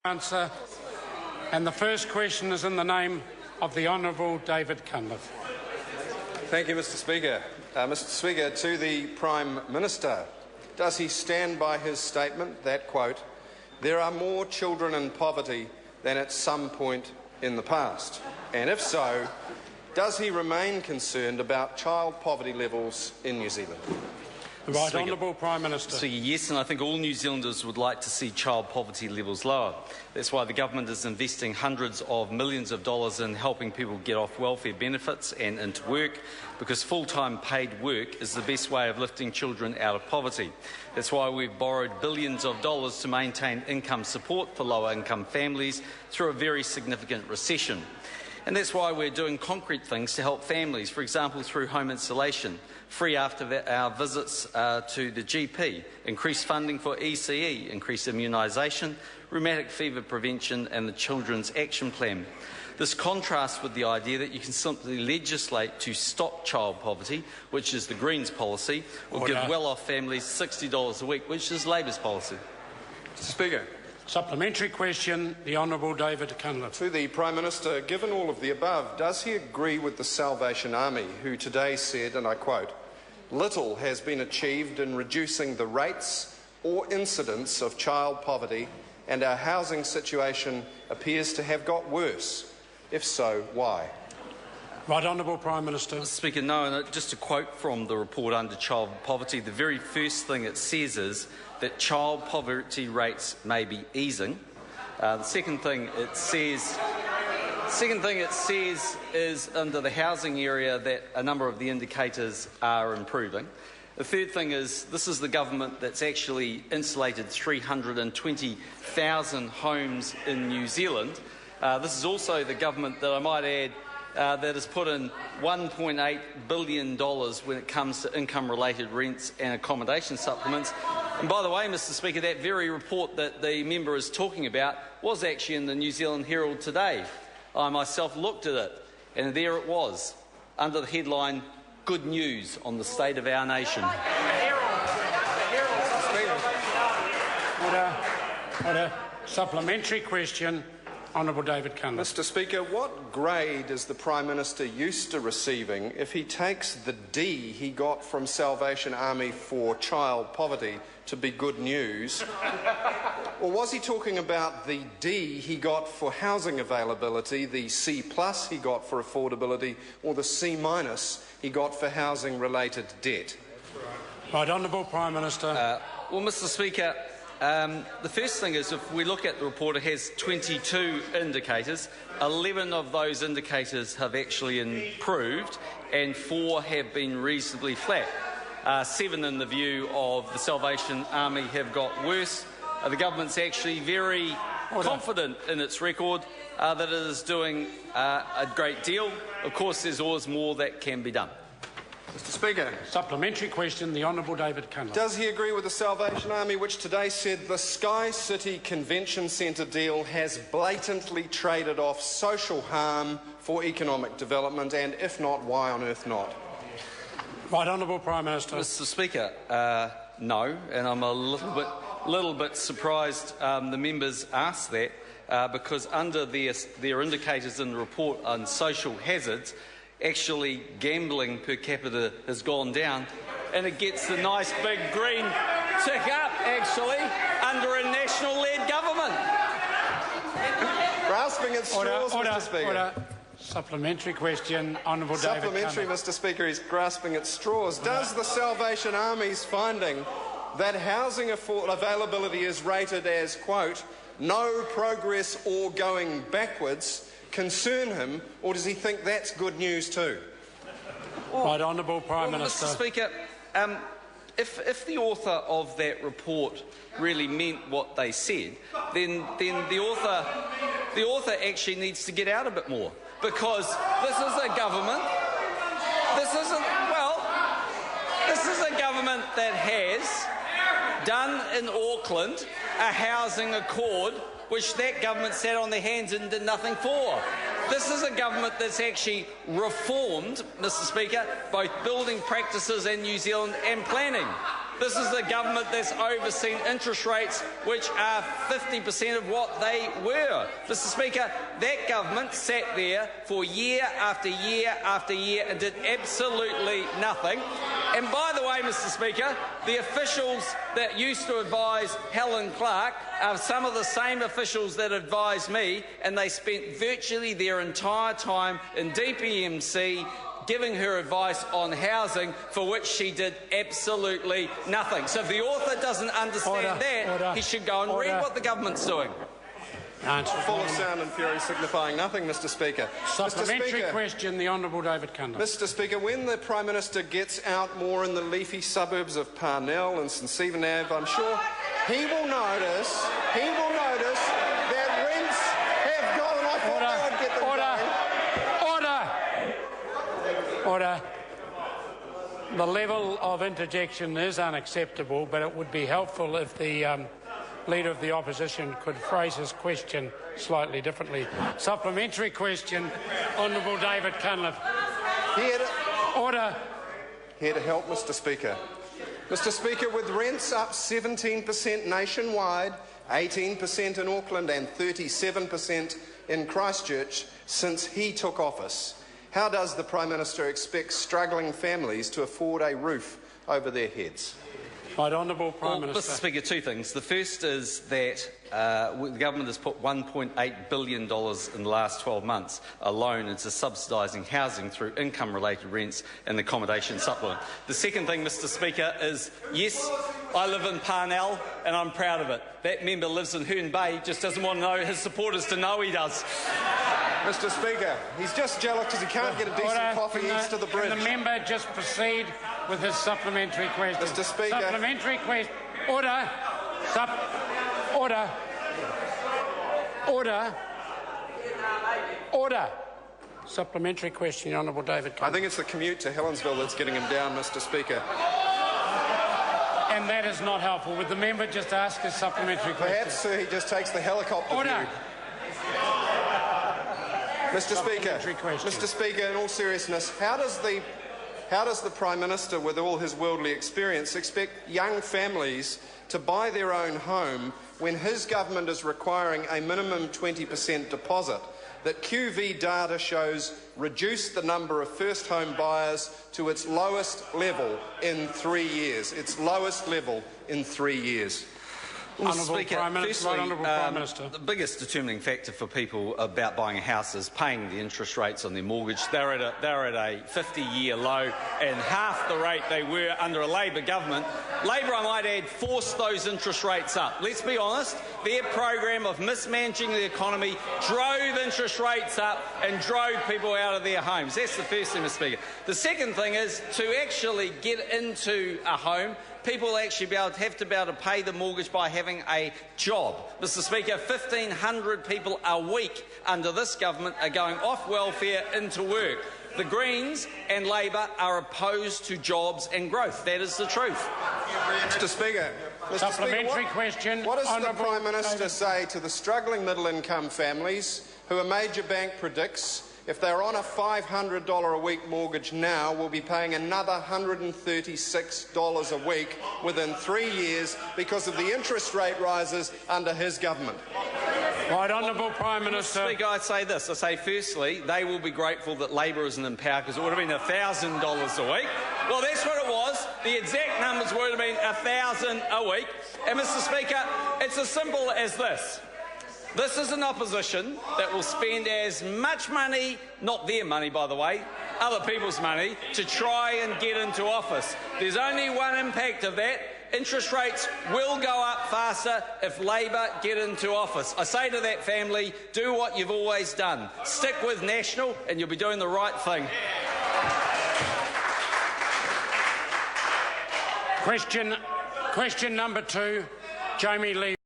Answer. And the first question is in the name of the Honourable David Cunliffe. Thank you, Mr Speaker. Mr Speaker, to the Prime Minister, does he stand by his statement that, quote, "There are more children in poverty than at some point in the past"? And if so, does he remain concerned about child poverty levels in New Zealand? The Right Honourable Prime Minister. So yes, and I think all New Zealanders would like to see child poverty levels lower. That's why the government is investing hundreds of millions of dollars in helping people get off welfare benefits and into work, because full-time paid work is the best way of lifting children out of poverty. That's why we've borrowed billions of dollars to maintain income support for lower-income families through a very significant recession. And that's why we're doing concrete things to help families, for example, through home insulation, free after our visits to the GP, increased funding for ECE, increased immunisation, rheumatic fever prevention and the Children's Action Plan. This contrasts with the idea that you can simply legislate to stop child poverty, which is the Greens' policy, or give well-off families $60 a week, which is Labour's policy. Mr Speaker. Supplementary question, the Honourable David Cunliffe. To the Prime Minister, given all of the above, does he agree with the Salvation Army, who today said, and I quote, "Little has been achieved in reducing the rates or incidence of child poverty, and our housing situation appears to have got worse? If so, why?" Right Honourable Prime Minister. Mr Speaker, no, and just to quote from the report under child poverty, the very first thing it says is that child poverty rates may be easing. The second thing it says is under the housing area that a number of the indicators are improving. The third thing is this is the government that's actually insulated 320,000 homes in New Zealand. This is also the government that I might add that has put in $1.8 billion when it comes to income-related rents and accommodation supplements. And by the way, Mr Speaker, that very report that the member is talking about was actually in the New Zealand Herald today. I myself looked at it, and there it was, under the headline, "Good News on the State of Our Nation." Order. Supplementary question. Honourable David Cunliffe. Mr Speaker, what grade is the Prime Minister used to receiving if he takes the D he got from Salvation Army for child poverty to be good news? Or was he talking about the D he got for housing availability, the C+ he got for affordability, or the C- he got for housing-related debt? Right Honourable Prime Minister. Well, Mr Speaker, the first thing is, if we look at the report, it has 22 indicators. 11 of those indicators have actually improved, and 4 have been reasonably flat. 7, in the view of the Salvation Army, have got worse. The government's actually very confident in its record that it is doing a great deal. Of course, there's always more that can be done. Mr Speaker. Supplementary question, the Honourable David Cunliffe. Does he agree with the Salvation Army, which today said the Sky City Convention Centre deal has blatantly traded off social harm for economic development, and if not, why on earth not? Right Honourable Prime Minister. Mr Speaker, no, and I'm a little bit surprised the members asked that, because under their indicators in the report on social hazards, actually gambling per capita has gone down, and it gets the nice big green tick up, actually, under a national-led government. Grasping at straws, Mr Speaker. Order. Supplementary question, Honourable David Cunliffe. Supplementary, Mr Speaker, he's grasping at straws. Does the Salvation Army's finding that housing availability is rated as, quote, "no progress or going backwards," concern him, or does he think that's good news too? Right Honourable Prime Minister. Mr Speaker, if the author of that report really meant what they said, then the author actually needs to get out a bit more, because this is a government. This is a government that has done in Auckland a housing accord, which that government sat on their hands and did nothing for. This is a government that's actually reformed, Mr Speaker, both building practices in New Zealand and planning. This is the government that's overseen interest rates which are 50% of what they were. Mr. Speaker, that government sat there for year after year after year and did absolutely nothing. And by the way, Mr. Speaker, the officials that used to advise Helen Clark are some of the same officials that advised me, and they spent virtually their entire time in DPMC giving her advice on housing, for which she did absolutely nothing. So if the author doesn't understand he should go and read what the government's doing. Full of sound and fury, signifying nothing, Mr. Speaker. Supplementary question, the Honourable David Cunliffe. Mr. Speaker, when the Prime Minister gets out more in the leafy suburbs of Parnell and St Stephen Ave, I'm sure he will notice that rents have gone. I thought they would get them going. Order. The level of interjection is unacceptable, but it would be helpful if the Leader of the Opposition could phrase his question slightly differently. Supplementary question, Honourable David Cunliffe. Order. Here to help, Mr. Speaker. Mr. Speaker, with rents up 17% nationwide, 18% in Auckland and 37% in Christchurch since he took office, how does the Prime Minister expect struggling families to afford a roof over their heads? Right, Honourable Prime Minister. Mr. Speaker, two things. The first is that the government has put $1.8 billion in the last 12 months alone into subsidising housing through income-related rents and the accommodation supplement. The second thing, Mr. Speaker, is yes, I live in Parnell and I'm proud of it. That member lives in Herne Bay, just doesn't want his supporters to know he does. Mr. Speaker, he's just jealous because he can't get a decent coffee east of the bridge. Can the member just proceed with his supplementary question? Mr. Speaker. Supplementary question. Order. Order. Supplementary question, Honourable David Cunliffe. I think it's the commute to Helensville that's getting him down, Mr. Speaker. And that is not helpful. Would the member just ask his supplementary question? Perhaps, sir, he just takes the helicopter Order. view. Mr. Speaker, in all seriousness, how does the Prime Minister, with all his worldly experience, expect young families to buy their own home when his government is requiring a minimum 20% deposit that QV data shows reduced the number of first home buyers to its lowest level in 3 years? Its lowest level in 3 years. Mr. Speaker, firstly, the biggest determining factor for people about buying a house is paying the interest rates on their mortgage. They're at a 50-year low, and half the rate they were under a Labor government. Labor, I might add, forced those interest rates up. Let's be honest, their program of mismanaging the economy drove interest rates up and drove people out of their homes. That's the first thing, Mr. Speaker. The second thing is to actually get into a home, people actually have to be able to pay the mortgage by having a job. Mr. Speaker, 1,500 people a week under this government are going off welfare into work. The Greens and Labor are opposed to jobs and growth. That is the truth. Mr. Speaker, supplementary question. What does the Prime Minister say to the struggling middle-income families who a major bank predicts, if they're on a $500 a week mortgage now, will be paying another $136 a week within 3 years because of the interest rate rises under his government? Right, Honourable Prime Minister. Mr. Speaker, I'd say this. I say, firstly, they will be grateful that Labor isn't in power because it would have been $1,000 a week. Well, that's what it was. The exact numbers would have been $1,000 a week. And, Mr. Speaker, it's as simple as this. This is an opposition that will spend as much money, not their money, by the way, other people's money, to try and get into office. There's only one impact of that. Interest rates will go up faster if Labor get into office. I say to that family, do what you've always done. Stick with National and you'll be doing the right thing. Question number 2, Jamie Lee.